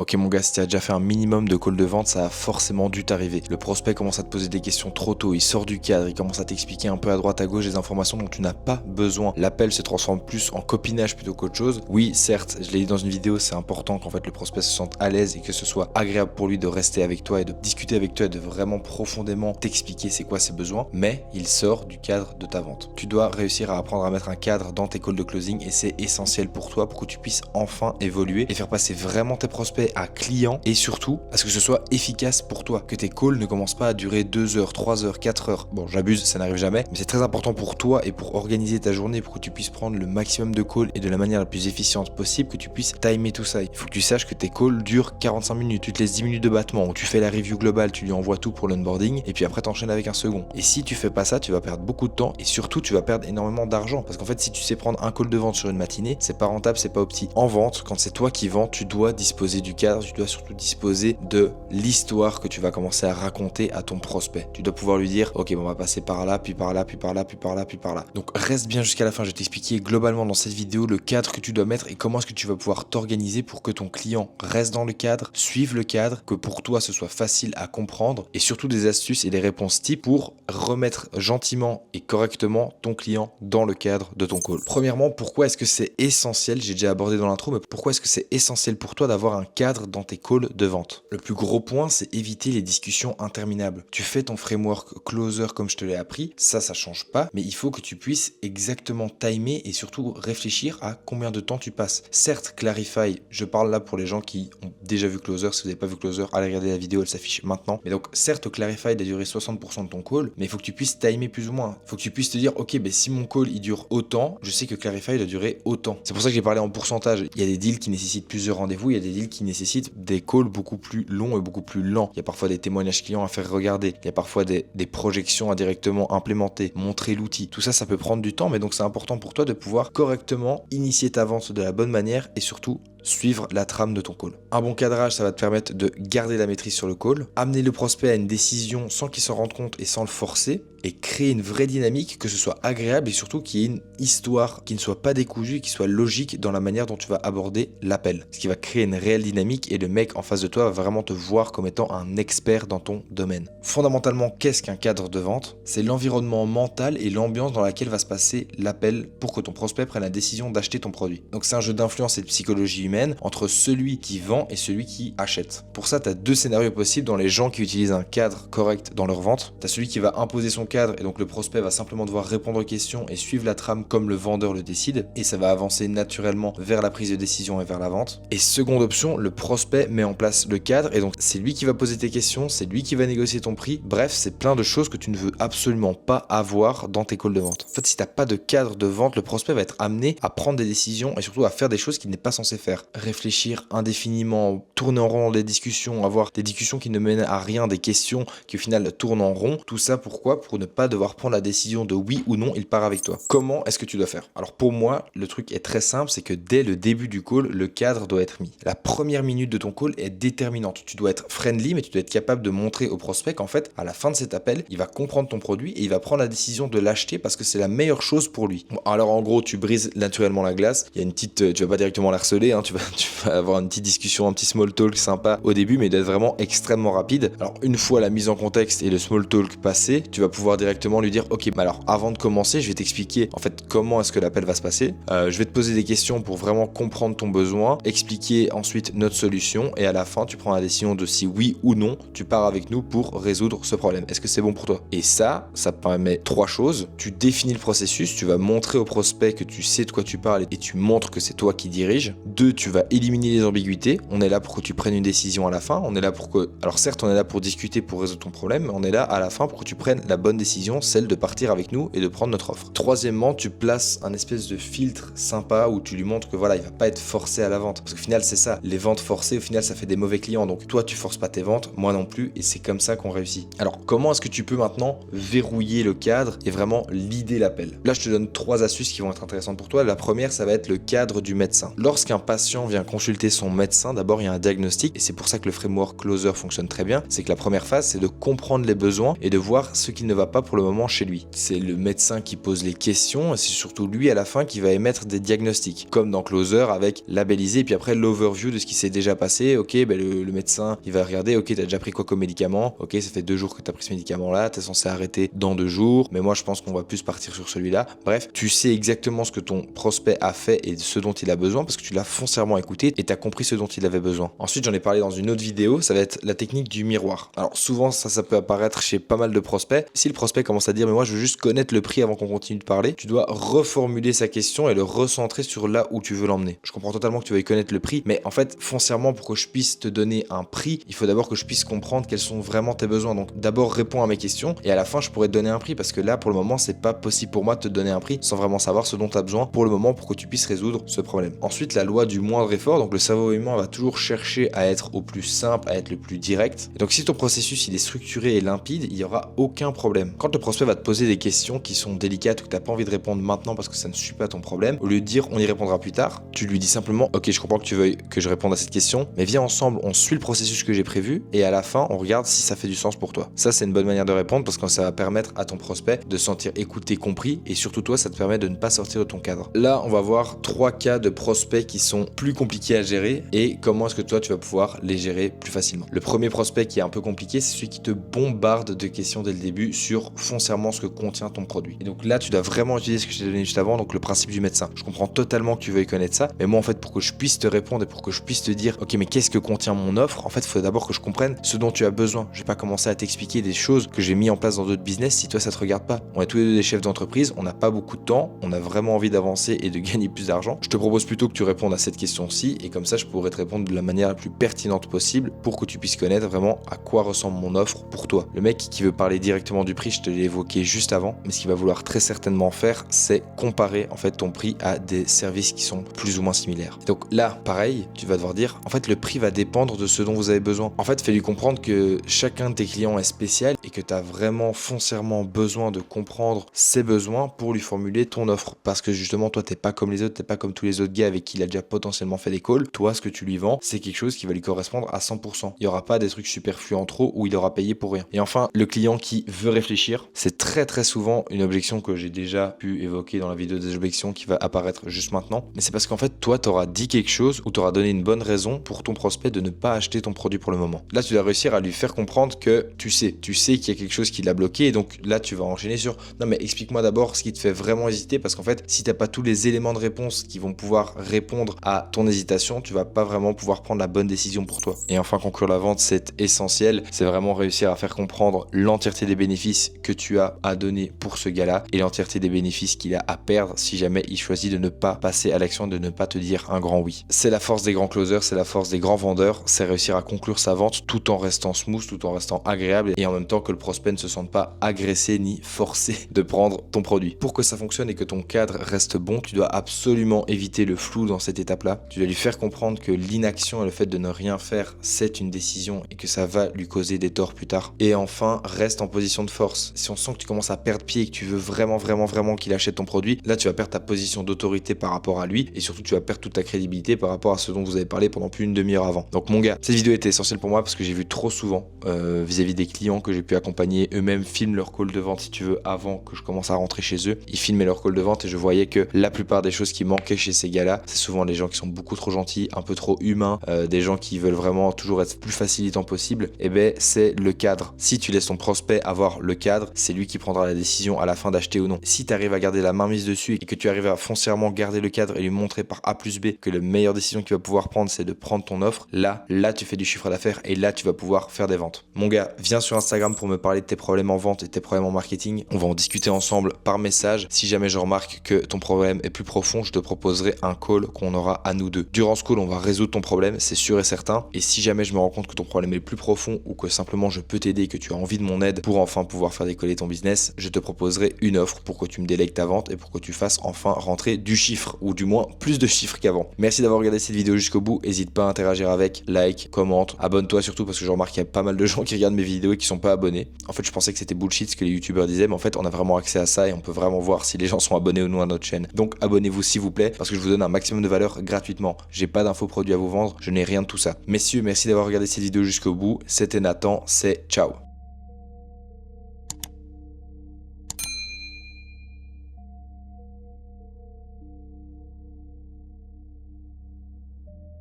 Ok mon gars, si tu as déjà fait un minimum de call de vente, ça a forcément dû t'arriver. Le prospect commence à te poser des questions trop tôt, il sort du cadre, il commence à t'expliquer un peu à droite à gauche des informations dont tu n'as pas besoin. L'appel se transforme plus en copinage plutôt qu'autre chose. Oui, certes, je l'ai dit dans une vidéo, c'est important qu'en fait le prospect se sente à l'aise et que ce soit agréable pour lui de rester avec toi et de discuter avec toi et de vraiment profondément t'expliquer c'est quoi ses besoins, mais il sort du cadre de ta vente. Tu dois réussir à apprendre à mettre un cadre dans tes calls de closing et c'est essentiel pour toi pour que tu puisses enfin évoluer et faire passer vraiment tes prospects à clients et surtout à ce que ce soit efficace pour toi, que tes calls ne commencent pas à durer 2 heures, 3 heures, 4 heures. Bon, j'abuse, ça n'arrive jamais, mais c'est très important pour toi et pour organiser ta journée, pour que tu puisses prendre le maximum de calls et de la manière la plus efficiente possible, que tu puisses timer tout ça. Il faut que tu saches que tes calls durent 45 minutes, tu te laisses 10 minutes de battement, où tu fais la review globale, tu lui envoies tout pour l'onboarding et puis après t'enchaînes avec un second. Et si tu fais pas ça, tu vas perdre beaucoup de temps et surtout tu vas perdre énormément d'argent parce qu'en fait si tu sais prendre un call de vente sur une matinée, c'est pas rentable, c'est pas opti. En vente, quand c'est toi qui vends, tu dois disposer du cadre, tu dois surtout disposer de l'histoire que tu vas commencer à raconter à ton prospect. Tu dois pouvoir lui dire ok, bon, on va passer par là, puis par là, puis par là, puis par là, puis par là. Donc reste bien jusqu'à la fin, je vais t'expliquer globalement dans cette vidéo le cadre que tu dois mettre et comment est-ce que tu vas pouvoir t'organiser pour que ton client reste dans le cadre, suive le cadre, que pour toi ce soit facile à comprendre et surtout des astuces et des réponses types pour remettre gentiment et correctement ton client dans le cadre de ton call. Premièrement, pourquoi est-ce que c'est essentiel, j'ai déjà abordé dans l'intro, mais pourquoi est-ce que c'est essentiel pour toi d'avoir un cadre dans tes calls de vente? Le plus gros point, c'est éviter les discussions interminables. Tu fais ton framework closer comme je te l'ai appris, ça change pas, mais il faut que tu puisses exactement timer et surtout réfléchir à combien de temps tu passes. Certes, Clarify, je parle là pour les gens qui ont déjà vu Closer, si vous n'avez pas vu Closer, allez regarder la vidéo, elle s'affiche maintenant. Mais donc, certes, Clarify doit durer 60% de ton call, mais il faut que tu puisses timer plus ou moins. Il faut que tu puisses te dire, ok, ben si mon call il dure autant, je sais que Clarify doit durer autant. C'est pour ça que j'ai parlé en pourcentage. Il y a des deals qui nécessitent plusieurs rendez-vous, il y a des deals qui nécessitent des calls beaucoup plus longs et beaucoup plus lents. Il y a parfois des témoignages clients à faire regarder, il y a parfois des projections à directement implémenter, montrer l'outil. Tout ça, ça peut prendre du temps, mais donc c'est important pour toi de pouvoir correctement initier ta vente de la bonne manière et surtout suivre la trame de ton call. Un bon cadrage, ça va te permettre de garder la maîtrise sur le call, amener le prospect à une décision sans qu'il s'en rende compte et sans le forcer, et créer une vraie dynamique, que ce soit agréable et surtout qu'il y ait une histoire qui ne soit pas décousue, qui soit logique dans la manière dont tu vas aborder l'appel. Ce qui va créer une réelle dynamique et le mec en face de toi va vraiment te voir comme étant un expert dans ton domaine. Fondamentalement, qu'est-ce qu'un cadre de vente? C'est l'environnement mental et l'ambiance dans laquelle va se passer l'appel pour que ton prospect prenne la décision d'acheter ton produit. Donc c'est un jeu d'influence et de psychologie humaine entre celui qui vend et celui qui achète. Pour ça, tu as deux scénarios possibles dans les gens qui utilisent un cadre correct dans leur vente. Tu as celui qui va imposer son cadre et donc le prospect va simplement devoir répondre aux questions et suivre la trame comme le vendeur le décide et ça va avancer naturellement vers la prise de décision et vers la vente. Et seconde option, le prospect met en place le cadre et donc c'est lui qui va poser tes questions, c'est lui qui va négocier ton prix. Bref, c'est plein de choses que tu ne veux absolument pas avoir dans tes calls de vente. En fait, si tu n'as pas de cadre de vente, le prospect va être amené à prendre des décisions et surtout à faire des choses qu'il n'est pas censé faire. Réfléchir indéfiniment, tourner en rond dans des discussions, avoir des discussions qui ne mènent à rien, des questions qui au final tournent en rond. Tout ça pourquoi? Pour ne pas devoir prendre la décision de oui ou non, il part avec toi. Comment est-ce que tu dois faire? Alors pour moi, le truc est très simple, c'est que dès le début du call, le cadre doit être mis. La première minute de ton call est déterminante. Tu dois être friendly, mais tu dois être capable de montrer au prospect qu'en fait, à la fin de cet appel, il va comprendre ton produit et il va prendre la décision de l'acheter parce que c'est la meilleure chose pour lui. Bon, alors en gros, tu brises naturellement la glace. Il y a une petite, tu vas pas directement l'harceler, hein, tu vas avoir une petite discussion, un petit small talk sympa au début, mais d'être vraiment extrêmement rapide. Alors une fois la mise en contexte et le small talk passé, tu vas pouvoir directement lui dire ok, alors avant de commencer, je vais t'expliquer en fait comment est-ce que l'appel va se passer. Je vais te poser des questions pour vraiment comprendre ton besoin, expliquer ensuite notre solution et à la fin, tu prends la décision de si oui ou non, tu pars avec nous pour résoudre ce problème. Est-ce que c'est bon pour toi? Et ça permet trois choses. Tu définis le processus, tu vas montrer au prospect que tu sais de quoi tu parles et tu montres que c'est toi qui dirige. Deux, tu vas éliminer les ambiguïtés. On est là pour que tu prennes une décision à la fin. On est là pour que, alors certes, on est là pour discuter, pour résoudre ton problème, mais on est là à la fin pour que tu prennes la bonne décision, celle de partir avec nous et de prendre notre offre. Troisièmement, tu places un espèce de filtre sympa où tu lui montres que voilà, il va pas être forcé à la vente. Parce qu'au final, c'est ça. Les ventes forcées, au final, ça fait des mauvais clients. Donc toi, tu forces pas tes ventes, moi non plus, et c'est comme ça qu'on réussit. Alors, comment est-ce que tu peux maintenant verrouiller le cadre et vraiment leader l'appel? Là, je te donne trois astuces qui vont être intéressantes pour toi. La première, ça va être le cadre du médecin. Lorsqu'un patient patient vient consulter son médecin, d'abord il y a un diagnostic et c'est pour ça que le framework Closer fonctionne très bien. C'est que la première phase, c'est de comprendre les besoins et de voir ce qui ne va pas pour le moment chez lui. C'est le médecin qui pose les questions et c'est surtout lui à la fin qui va émettre des diagnostics, comme dans Closer avec labelliser et puis après l'overview de ce qui s'est déjà passé. Ok, le médecin il va regarder, ok, t'as déjà pris quoi comme médicament, ok, ça fait 2 jours que t'as pris ce médicament là, t'es censé arrêter dans 2 jours, mais moi je pense qu'on va plus partir sur celui-là. Bref, tu sais exactement ce que ton prospect a fait et ce dont il a besoin parce que tu l'as foncièrement écouté et t'as compris ce dont il avait besoin. Ensuite, j'en ai parlé dans une autre vidéo, ça va être la technique du miroir. Alors souvent ça peut apparaître chez pas mal de prospects. Si le prospect commence à dire mais moi je veux juste connaître le prix avant qu'on continue de parler, tu dois reformuler sa question et le recentrer sur là où tu veux l'emmener. Je comprends totalement que tu veuilles connaître le prix, mais en fait foncièrement pour que je puisse te donner un prix, il faut d'abord que je puisse comprendre quels sont vraiment tes besoins. Donc d'abord réponds à mes questions et à la fin je pourrais te donner un prix parce que là pour le moment c'est pas possible pour moi de te donner un prix sans vraiment savoir ce dont tu as besoin pour le moment pour que tu puisses résoudre ce problème. Ensuite, la loi du moindre effort, donc le cerveau humain va toujours chercher à être au plus simple, à être le plus direct. Et donc si ton processus il est structuré et limpide, il n'y aura aucun problème. Quand le prospect va te poser des questions qui sont délicates ou que tu n'as pas envie de répondre maintenant parce que ça ne suit pas ton problème, au lieu de dire on y répondra plus tard, tu lui dis simplement ok, je comprends que tu veuilles que je réponde à cette question, mais viens ensemble, on suit le processus que j'ai prévu et à la fin on regarde si ça fait du sens pour toi. Ça c'est une bonne manière de répondre parce que ça va permettre à ton prospect de se sentir écouté, compris et surtout toi ça te permet de ne pas sortir de ton cadre. Là on va voir 3 cas de prospects qui sont plus compliqués à gérer et comment est-ce que toi tu vas pouvoir les gérer plus facilement. Le premier prospect qui est un peu compliqué, c'est celui qui te bombarde de questions dès le début sur foncièrement ce que contient ton produit. Et donc là tu dois vraiment utiliser ce que je t'ai donné juste avant, donc le principe du médecin. Je comprends totalement que tu veuilles connaître ça, mais moi en fait pour que je puisse te répondre et pour que je puisse te dire ok mais qu'est-ce que contient mon offre, en fait il faut d'abord que je comprenne ce dont tu as besoin. Je vais pas commencer à t'expliquer des choses que j'ai mis en place dans d'autres business si toi ça te regarde pas. On est tous les deux des chefs d'entreprise, on n'a pas beaucoup de temps, on a vraiment envie d'avancer et de gagner plus d'argent. Je te propose plutôt que tu répondes à cette question-ci et comme ça je pourrais te répondre de la manière la plus pertinente possible pour que tu puisses connaître vraiment à quoi ressemble mon offre pour toi. Le mec qui veut parler directement du prix, je te l'ai évoqué juste avant, mais ce qu'il va vouloir très certainement faire, c'est comparer en fait ton prix à des services qui sont plus ou moins similaires. Donc là, pareil, tu vas devoir dire en fait le prix va dépendre de ce dont vous avez besoin. En fait, fais-lui comprendre que chacun de tes clients est spécial et que tu as vraiment foncièrement besoin de comprendre ses besoins pour lui formuler ton offre parce que justement toi t'es pas comme les autres, t'es pas comme tous les autres gars avec qui il a déjà potentiellement fait des calls. Toi, ce que tu lui vends, c'est quelque chose qui va lui correspondre à 100%. Il y aura pas des trucs superflus en trop où il aura payé pour rien. Et enfin, le client qui veut réfléchir, c'est très souvent une objection que j'ai déjà pu évoquer dans la vidéo des objections qui va apparaître juste maintenant. Mais c'est parce qu'en fait, toi, t'auras dit quelque chose ou t'auras donné une bonne raison pour ton prospect de ne pas acheter ton produit pour le moment. Là, tu dois réussir à lui faire comprendre que tu sais qu'il y a quelque chose qui l'a bloqué et donc là, tu vas enchaîner sur non mais explique-moi d'abord ce qui te fait vraiment hésiter parce qu'en fait, si t'as pas tous les éléments de réponse qui vont pouvoir répondre à ton hésitation, tu vas pas vraiment pouvoir prendre la bonne décision pour toi. Et enfin, conclure la vente, c'est essentiel. C'est vraiment réussir à faire comprendre l'entièreté des bénéfices que tu as à donner pour ce gars-là et l'entièreté des bénéfices qu'il a à perdre si jamais il choisit de ne pas passer à l'action, de ne pas te dire un grand oui. C'est la force des grands closers, c'est la force des grands vendeurs, c'est réussir à conclure sa vente tout en restant smooth, tout en restant agréable et en même temps que le prospect ne se sente pas agressé ni forcé de prendre ton produit. Pour que ça fonctionne et que ton cadre reste bon, tu dois absolument éviter le flou dans cette étape-là. Tu dois lui faire comprendre que l'inaction et le fait de ne rien faire, c'est une décision et que ça va lui causer des torts plus tard. Et enfin, reste en position de force. Si on sent que tu commences à perdre pied et que tu veux vraiment qu'il achète ton produit, là tu vas perdre ta position d'autorité par rapport à lui et surtout tu vas perdre toute ta crédibilité par rapport à ce dont vous avez parlé pendant plus d'une demi-heure avant. Donc mon gars, cette vidéo était essentielle pour moi parce que j'ai vu trop souvent vis-à-vis des clients que j'ai pu accompagner, eux-mêmes filment leur call de vente si tu veux avant que je commence à rentrer chez eux. Ils filmaient leur call de vente et je voyais que la plupart des choses qui manquaient chez ces gars-là, c'est souvent des gens qui sont beaucoup trop gentils, un peu trop humains, des gens qui veulent vraiment toujours être plus facilitant possible. Et ben c'est le cadre. Si tu laisses ton prospect avoir le cadre, c'est lui qui prendra la décision à la fin d'acheter ou non. Si tu arrives à garder la main mise dessus et que tu arrives à foncièrement garder le cadre et lui montrer par A plus B que la meilleure décision qu'il va pouvoir prendre c'est de prendre ton offre, là tu fais du chiffre d'affaires et là tu vas pouvoir faire des ventes. Mon gars, viens sur Instagram pour me parler de tes problèmes en vente et tes problèmes en marketing. On va en discuter ensemble par message. Si jamais je remarque que ton problème est plus profond, je te proposerai un call qu'on aura à nous deux. Durant ce call, on va résoudre ton problème, c'est sûr et certain. Et si jamais je me rends compte que ton problème est plus profond ou que simplement je peux t'aider et que tu as envie de mon aide pour enfin pouvoir faire décoller ton business, je te proposerai une offre pour que tu me délègues ta vente et pour que tu fasses enfin rentrer du chiffre ou du moins plus de chiffres qu'avant. Merci d'avoir regardé cette vidéo jusqu'au bout. N'hésite pas à interagir avec, like, commente, abonne-toi surtout parce que je remarque qu'il y a pas mal de gens qui regardent mes vidéos et qui sont pas abonnés. En fait, je pensais que c'était bullshit ce que les youtubeurs disaient, mais en fait, on a vraiment accès à ça et on peut vraiment voir si les gens sont abonnés ou non à notre chaîne. Donc, abonnez-vous s'il vous plaît parce que je vous donne un maximum de valeur gratuite gratuitement. J'ai pas d'infoproduits à vous vendre, je n'ai rien de tout ça. Messieurs, merci d'avoir regardé cette vidéo jusqu'au bout. C'était Nathan, c'est ciao.